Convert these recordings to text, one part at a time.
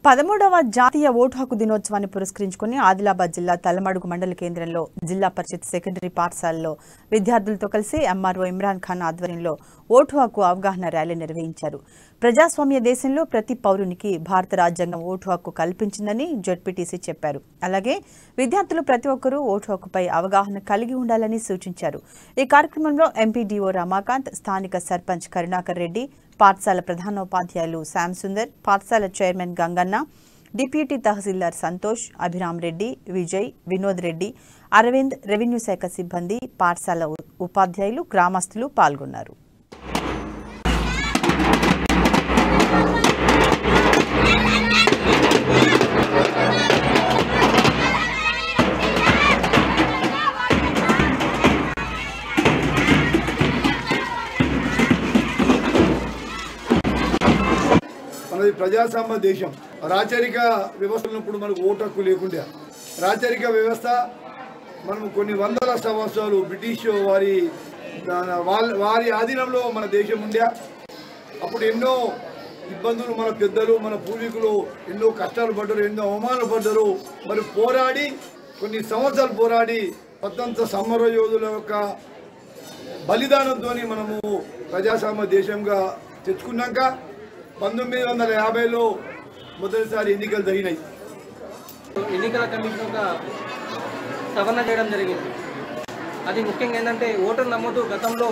13వ జాతీయ ఓటు హక్కు దినోత్సవాన్ని పురస్కరించుకుని ఆదిలాబాద్ జిల్లా తలమడుగు మండల కేంద్రంలో జిల్లా పరిషత్ సెకండరీ పాఠశాలలో విద్యార్థులతో కలిసి ఎంఆర్ఓ ఇమ్రాన్ ఖాన్ ఆధ్వర్యంలో ఓటు హక్కు అవగాహన ర్యాలీ నిర్వహించారు. ప్రజాస్వామ్య దేశంలో ప్రతి పౌరునికి భారత రాజ్యాంగం ఓటు హక్కు కల్పించిందని జెడ్పీటీసీ చెప్పారు. అలాగే విద్యార్థులు ప్రతి ఒక్కరూ ఓటు హక్కుపై అవగాహన కలిగి ఉండాలని సూచించారు. ఈ కార్యక్రమంలో ఎంపీడీఓ రమాకాంత్, స్థానిక సర్పంచ్ కరుణాకర్ రెడ్డి, పాఠశాల ప్రధానోపాధ్యాయులు శ్యామ్ సుందర్, పాఠశాల చైర్మన్ గంగన్న, డిప్యూటీ తహసీల్దార్ సంతోష్, అభిరామ్ రెడ్డి, విజయ్, వినోద్ రెడ్డి, అరవింద్, రెవెన్యూ శాఖ సిబ్బంది, పాఠశాల ఉపాధ్యాయులు, గ్రామస్తులు పాల్గొన్నారు. మనది ప్రజాస్వామ్య దేశం. రాచరిక వ్యవస్థలప్పుడు మనకు ఓటు హక్కు లేకుండా రాచరిక వ్యవస్థ మనం కొన్ని వందల సంవత్సరాలు బ్రిటిష్ వారి ఆధీనంలో మన దేశం ఉండే. అప్పుడు ఎన్నో ఇబ్బందులు మన పెద్దలు మన పూర్వీకులు ఎన్నో కష్టాలు పడ్డారు, ఎన్నో అవమానాలు పడ్డారు. మరి పోరాడి కొన్ని సంవత్సరాలు పోరాడి స్వతంత్ర సమరయోధుల యొక్క బలిదానంతో మనము ప్రజాస్వామ్య దేశంగా తెచ్చుకున్నాక 1950లో మొదటిసారి ఎన్నికలు జరిగినాయి. ఎన్నికల కమిషన్ ఒక సవరణ చేయడం జరిగింది. అది ముఖ్యంగా ఏంటంటే ఓటర్ నమోదు గతంలో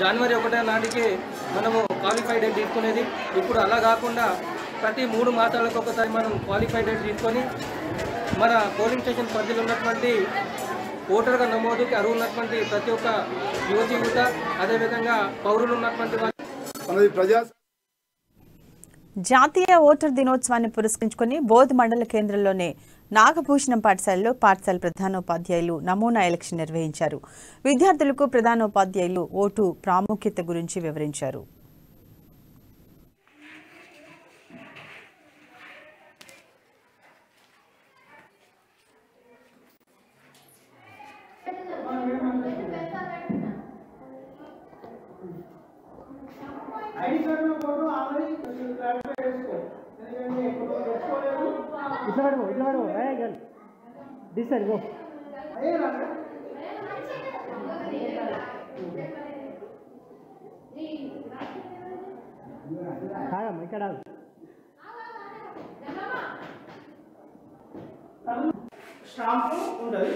జనవరి 1 నాటికి మనము క్వాలిఫైడ్ డేట్ తీసుకునేది. ఇప్పుడు అలా కాకుండా ప్రతి 3 మాసాలకు ఒకసారి మనం క్వాలిఫైడ్ డేట్ తీసుకొని మన పోలింగ్ స్టేషన్ పరిధిలో ఉన్నటువంటి ఓటర్గా నమోదుకి అర్హులు ఉన్నటువంటి ప్రతి ఒక్క యువత అదేవిధంగా పౌరులు ఉన్నటువంటి మనది జాతీయ ఓటర్ దినోత్సవాన్ని పురస్కరించుకుని బోధ్ మండల కేంద్రంలోనే నాగభూషణం పాఠశాలలో పాఠశాల ప్రధానోపాధ్యాయులు నమూనా ఎలక్షన్ నిర్వహించారు. విద్యార్థులకు ప్రధానోపాధ్యాయులు ఓటు ప్రాముఖ్యత గురించి వివరించారు. స్టాంపు ఉండదు.